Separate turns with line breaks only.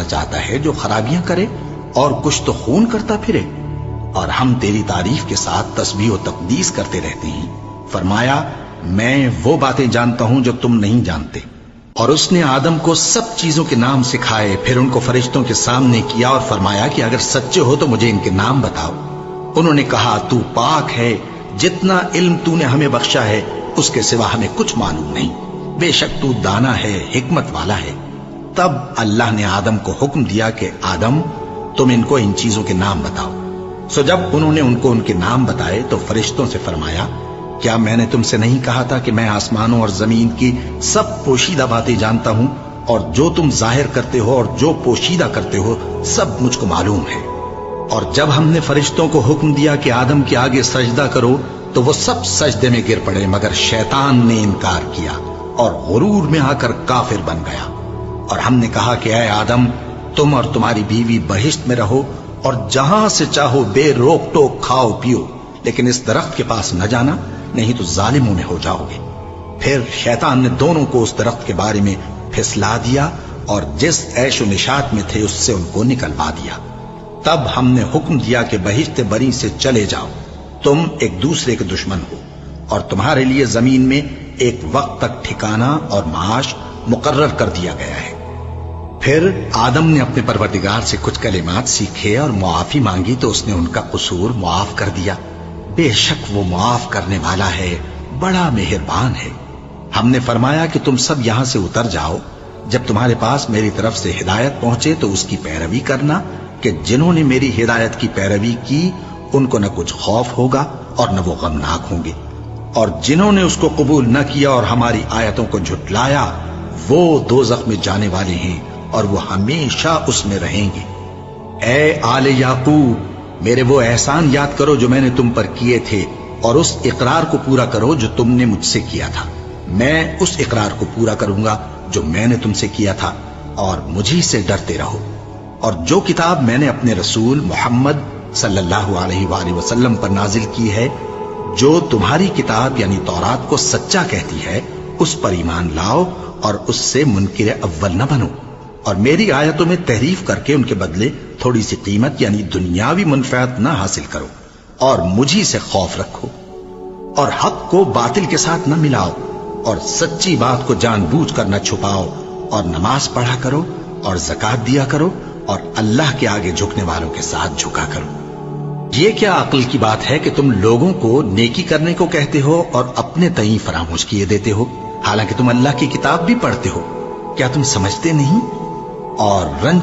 بنانا چاہتا ہے جو خرابیاں کرے اور کچھ تو خون کرتا پھرے؟ اور ہم تیری تعریف کے ساتھ تسبیح و تقدیس کرتے رہتے ہیں۔ فرمایا میں وہ باتیں جانتا ہوں جو تم نہیں جانتے۔ اور اس نے آدم کو سب چیزوں کے نام سکھائے، پھر ان کو فرشتوں کے سامنے کیا اور فرمایا کہ اگر سچے ہو تو مجھے ان کے نام بتاؤ۔ انہوں نے کہا تو پاک ہے، جتنا علم تو نے ہمیں بخشا ہے اس کے سوا ہمیں کچھ معلوم نہیں، بے شک تو دانا ہے، حکمت والا ہے۔ تب اللہ نے آدم کو حکم دیا کہ آدم تم ان کو ان چیزوں کے نام بتاؤ۔ سو جب انہوں نے ان کو ان کے نام بتائے تو فرشتوں سے فرمایا کیا میں نے تم سے نہیں کہا تھا کہ میں آسمانوں اور زمین کی سب پوشیدہ باتیں جانتا ہوں، اور جو تم ظاہر کرتے ہو اور جو پوشیدہ کرتے ہو سب مجھ کو معلوم ہے۔ اور جب ہم نے فرشتوں کو حکم دیا کہ آدم کے آگے سجدہ کرو تو وہ سب سجدے میں گر پڑے مگر شیطان نے انکار کیا اور غرور میں آ کر کافر بن گیا۔ اور ہم نے کہا کہ اے آدم تم اور تمہاری بیوی بہشت میں رہو اور جہاں سے چاہو بے روک ٹوک کھاؤ پیو، لیکن اس درخت کے پاس نہ جانا نہیں تو ظالموں میں ہو جاؤ گے۔ پھر شیطان نے دونوں کو اس درخت کے بارے میں پھسلا دیا اور جس عیش و نشاط میں تھے اس سے ان کو نکلوا دیا۔ تب ہم نے حکم دیا کہ بہشت بری سے چلے جاؤ، تم ایک دوسرے کے دشمن ہو، اور تمہارے لیے زمین میں ایک وقت تک ٹھکانہ اور معاش مقرر کر دیا گیا ہے۔ پھر آدم نے اپنے پروردگار سے کچھ کلمات سیکھے اور معافی مانگی تو اس نے ان کا قصور معاف کر دیا۔ بے شک وہ معاف کرنے والا ہے، بڑا مہربان ہے۔ ہم نے فرمایا کہ تم سب یہاں سے اتر جاؤ، جب تمہارے پاس میری طرف سے ہدایت پہنچے تو اس کی پیروی کرنا کہ جنہوں نے میری ہدایت کی پیروی کی ان کو نہ کچھ خوف ہوگا اور نہ وہ غمناک ہوں گے، اور جنہوں نے اس کو قبول نہ کیا اور ہماری آیتوں کو جھٹلایا وہ دوزخ میں جانے والے ہیں اور وہ ہمیشہ اس میں رہیں گے۔ اے آل یعقوب میرے وہ احسان یاد کرو جو میں نے تم پر کیے تھے، اور اس اقرار کو پورا کرو جو تم نے مجھ سے کیا تھا۔ میں اس اقرار کو پورا کروں گا جو میں نے تم سے کیا تھا، اور مجھی سے ڈرتے رہو۔ اور جو کتاب میں نے اپنے رسول محمد صلی اللہ علیہ وآلہ وسلم پر نازل کی ہے، جو تمہاری کتاب یعنی تورات کو سچا کہتی ہے، اس پر ایمان لاؤ اور اس سے منکر اول نہ بنو، اور میری آیتوں میں تحریف کر کے ان کے بدلے تھوڑی سی قیمت یعنی دنیاوی منفعت نہ حاصل کرو، اور مجھی سے خوف رکھو، اور حق کو باطل کے ساتھ نہ ملاؤ، اور سچی بات کو جان بوجھ کر نہ چھپاؤ، اور نماز پڑھا کرو اور زکات دیا کرو، اور اللہ کے آگے جھکنے والوں کے ساتھ جھکا کرو۔ یہ کیا عقل کی بات ہے کہ تم لوگوں کو نیکی کرنے کو کہتے ہو اور اپنے تئیں فراموش کیے دیتے ہو، حالانکہ تم اللہ کی کتاب بھی پڑھتے ہو؟ کیا تم سمجھتے نہیں؟ اور رنج